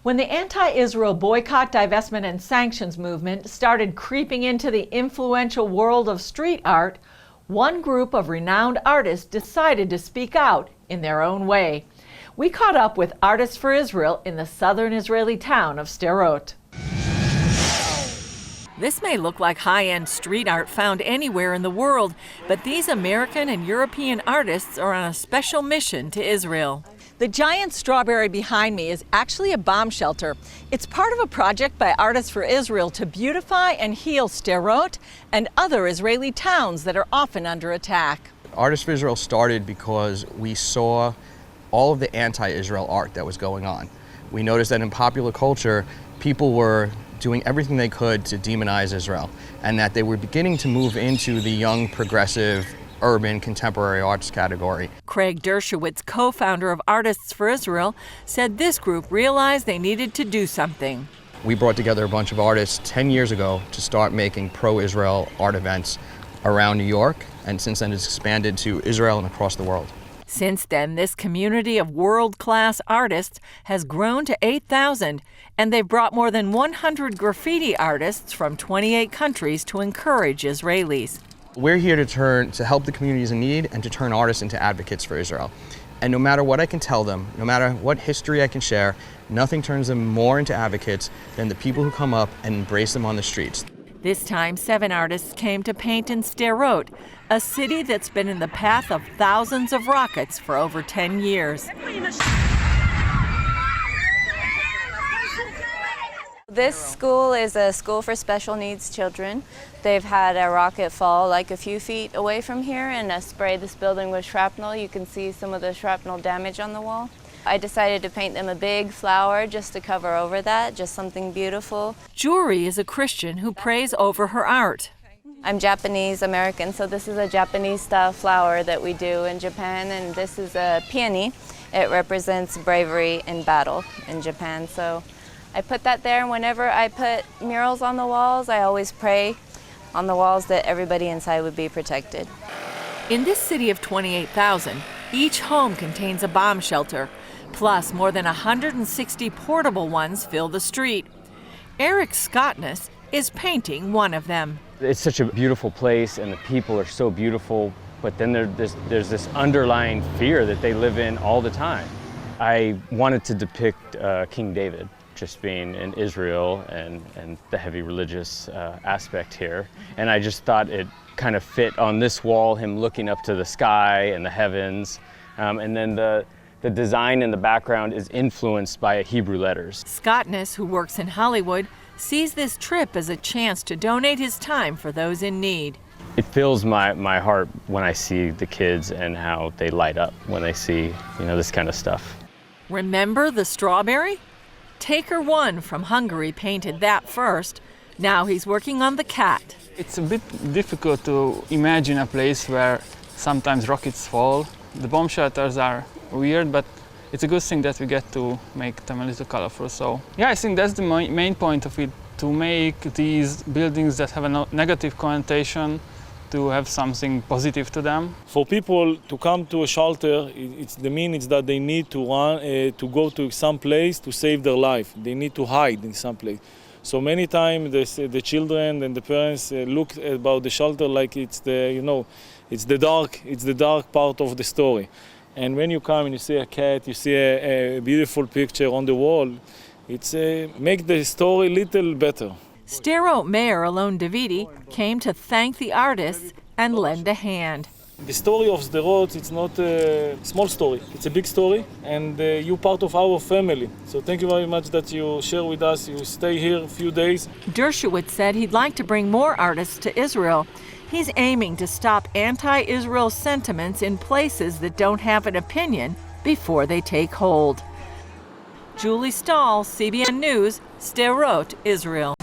When the anti-Israel boycott, divestment, and sanctions movement started creeping into the influential world of street art, one group of renowned artists decided to speak out in their own way. We caught up with Artists for Israel in the southern Israeli town of Sderot. This may look like high-end street art found anywhere in the world, but these American and European artists are on a special mission to Israel. The giant strawberry behind me is actually a bomb shelter. It's part of a project by Artists for Israel to beautify and heal Sderot and other Israeli towns that are often under attack. Artists for Israel started because we saw all of the anti-Israel art that was going on. We noticed that in popular culture, people were doing everything they could to demonize Israel, and that they were beginning to move into the young, progressive, urban, contemporary arts category. Craig Dershowitz, co-founder of Artists for Israel, said this group realized they needed to do something. We brought together a bunch of artists 10 years ago to start making pro-Israel art events around New York, and since then it's expanded to Israel and across the world. Since then, this community of world-class artists has grown to 8,000, and they've brought more than 100 graffiti artists from 28 countries to encourage Israelis. We're here to help the communities in need and to turn artists into advocates for Israel. And no matter what I can tell them, no matter what history I can share, nothing turns them more into advocates than the people who come up and embrace them on the streets. This time, 7 artists came to paint in Sderot, a city that's been in the path of thousands of rockets for over 10 years. This school is a school for special needs children. They've had a rocket fall like a few feet away from here and spray this building with shrapnel. You can see some of the shrapnel damage on the wall. I decided to paint them a big flower just to cover over that, just something beautiful. Juri is a Christian who prays over her art. I'm Japanese American, so this is a Japanese style flower that we do in Japan, and this is a peony. It represents bravery in battle in Japan. So I put that there, and whenever I put murals on the walls, I always pray on the walls that everybody inside would be protected. In this city of 28,000, each home contains a bomb shelter. Plus, more than 160 portable ones fill the street. Eric Scottness is painting one of them. It's such a beautiful place and the people are so beautiful, but then there's this underlying fear that they live in all the time. I wanted to depict King David just being in Israel and the heavy religious aspect here. And I just thought it kind of fit on this wall, him looking up to the sky and the heavens. And then the design in the background is influenced by Hebrew letters. Scottness, who works in Hollywood, sees this trip as a chance to donate his time for those in need. It fills my heart when I see the kids and how they light up when they see, this kind of stuff. Remember the strawberry? Taker One from Hungary painted that first. Now he's working on the cat. It's a bit difficult to imagine a place where sometimes rockets fall. The bomb shelters are weird, but it's a good thing that we get to make them a little colorful. So yeah, I think that's the main point of it, to make these buildings that have a negative connotation to have something positive to them. For people to come to a shelter, the means that they need to run to go to some place to save their life. They need to hide in some place. So many times the children and the parents look about the shelter like it's the dark part of the story. And when you come and you see a cat, you see a beautiful picture on the wall, it's make the story a little better. Sderot Mayor Alon Davidi came to thank the artists and lend a hand. The story of Sderot, it's not a small story, it's a big story, and you're part of our family. So thank you very much that you share with us, you stay here a few days. Dershowitz said he'd like to bring more artists to Israel. He's aiming to stop anti-Israel sentiments in places that don't have an opinion before they take hold. Julie Stahl, CBN News, Sderot, Israel.